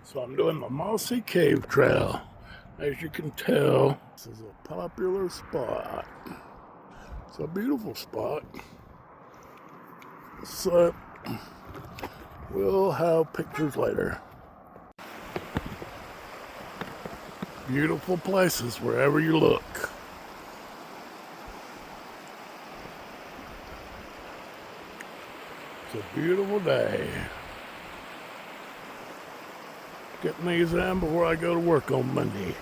So I'm doing the Mossy Cave trail. As you can tell, this is a popular spot. It's a beautiful spot. So we'll have pictures later. Beautiful places wherever you look. It's a beautiful day. Getting these in before I go to work on Monday.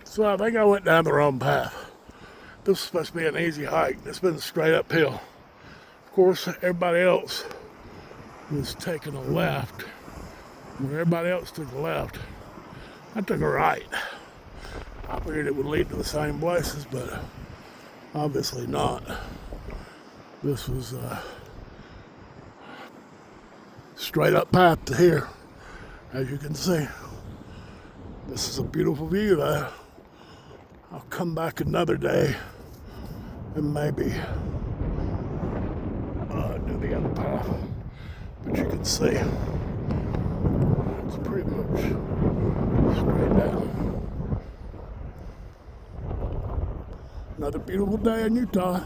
So I think I went down the wrong path. This was supposed to be an easy hike. It's been straight uphill. Of course, everybody else was taking a left. When everybody else took a left, I took a right. I figured it would lead to the same places, but obviously not. This was a straight up path to here, as you can see. This is a beautiful view though. I'll come back another day and maybe do the other path. But you can see it's pretty much straight down. Another beautiful day in Utah.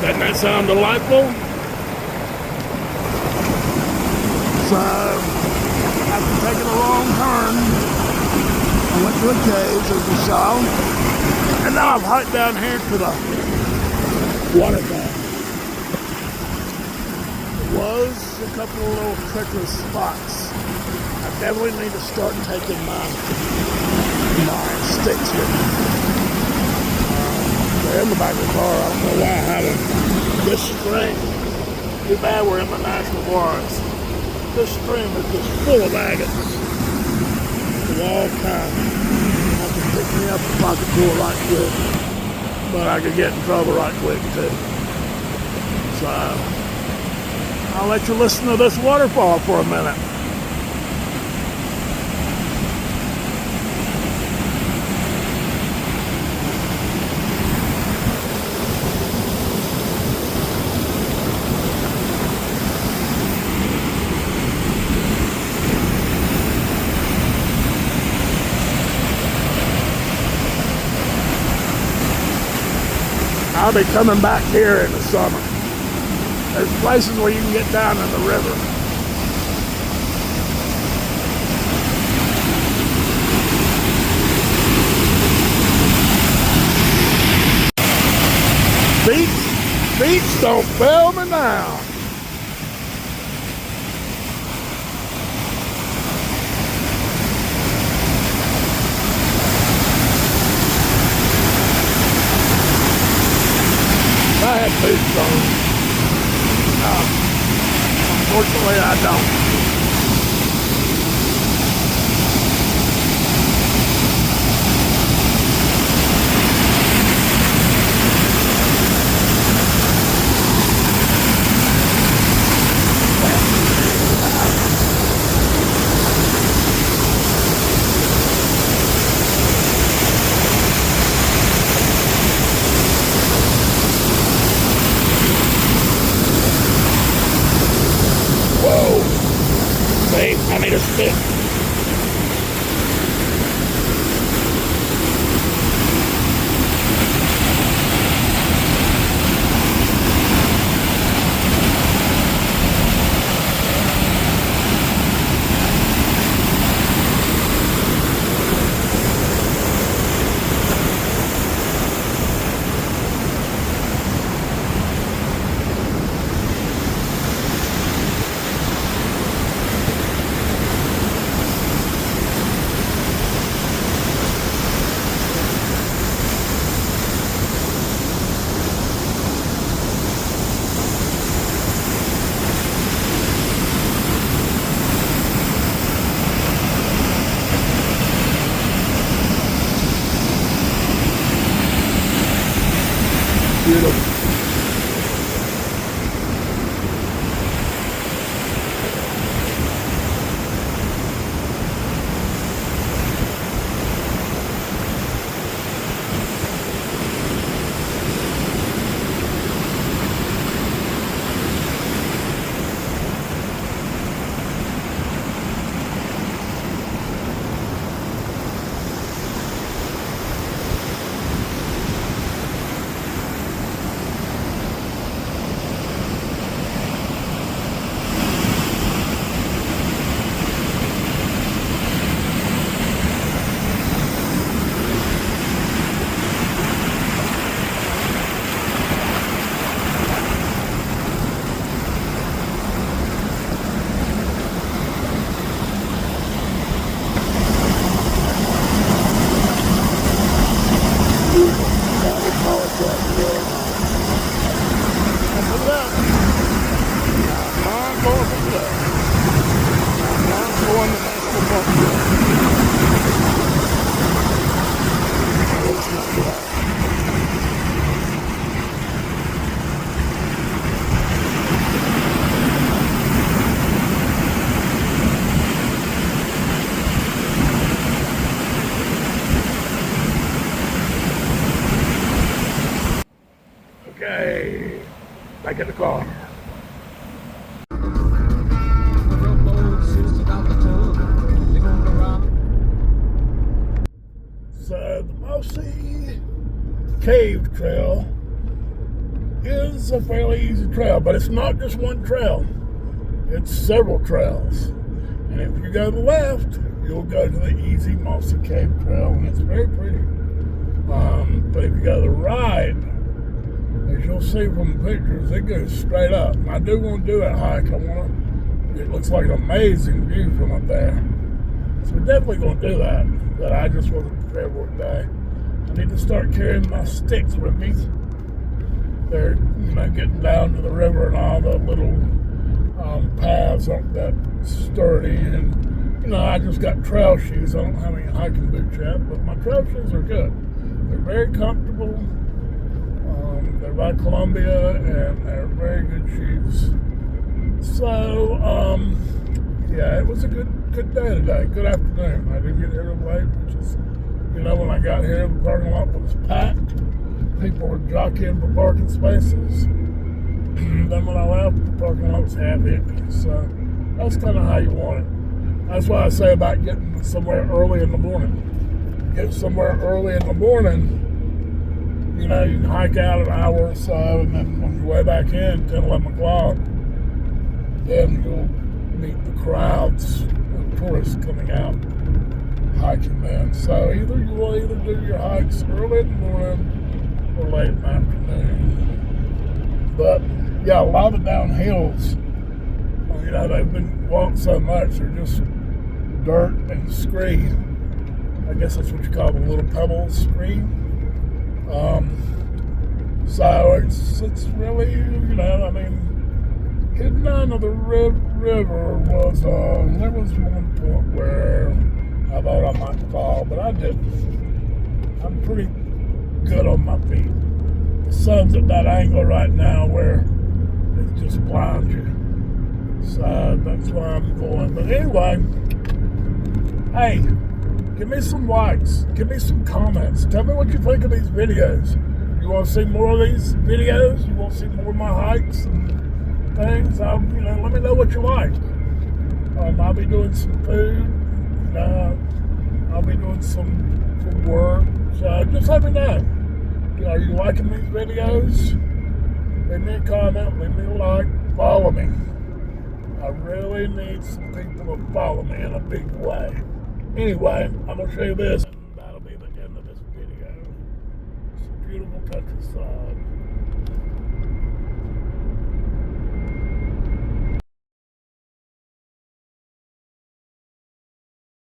Doesn't that sound delightful? So, after taking a wrong turn, I went to a cave, as you saw, and now I've hiked down here to the waterfall. There was a couple of little treacherous spots. I definitely need to start taking my sticks with me. They're in the back of the car. I don't know why I haven't. This stream, too bad we're in the national forest. This stream is just full of agates of all kinds. I can pick me up a pocket full right quick, but I could get in trouble right quick too. So I'll let you listen to this waterfall for a minute. I'll be coming back here in the summer. There's places where you can get down in the river. Beach don't fail me now. I had boots on. Unfortunately, I don't. I need a stick. Beautiful. Okay, back in the car. So the Mossy Cave trail is a fairly easy trail, but it's not just one trail. It's several trails. And if you go to the left, you'll go to the easy Mossy Cave trail, and it's very pretty. But if you go to the right, as you'll see from the pictures, it goes straight up. And I do want to do that hike. It looks like an amazing view from up there. So we're definitely going to do that. But I just wasn't prepared for it today. I need to start carrying my sticks with me. They're, getting down to the river and all the little paths aren't that sturdy. And, I just got trail shoes. I don't have any hiking boots yet, but my trail shoes are good. They're very comfortable. They're by Columbia, and they're very good shoes. So, yeah, it was a good day today, good afternoon. I didn't get here till late, which is, when I got here, the parking lot was packed. People were jockeying for parking spaces. Then when I left, the parking lot was half empty. So that's kind of how you want it. That's why I say about getting somewhere early in the morning. Get somewhere early in the morning, you can hike out an hour or so, and then on your way back in, 10, 11 o'clock, then you'll meet the crowds of tourists coming out hiking then. So you will either do your hikes early in the morning or late in the afternoon. But yeah, a lot of the downhills, they've been walked so much, they're just dirt and scree. I guess that's what you call the little pebbles, scree. So it's really, getting down to the river was, there was one point where I thought I might fall, but I didn't. I'm pretty good on my feet. The sun's at that angle right now where it just blinds you. So that's why I'm going. But anyway, hey, give me some likes. Give me some comments. Tell me what you think of these videos. You want to see more of these videos? You want to see more of my hikes and things? Let me know what you like. I'll be doing some food. I'll be doing some work. So just let me know. Are you liking these videos? Leave me a comment, leave me a like, follow me. I really need some people to follow me in a big way. Anyway, I'm going to show you this, and that'll be the end of this video. It's a beautiful countryside.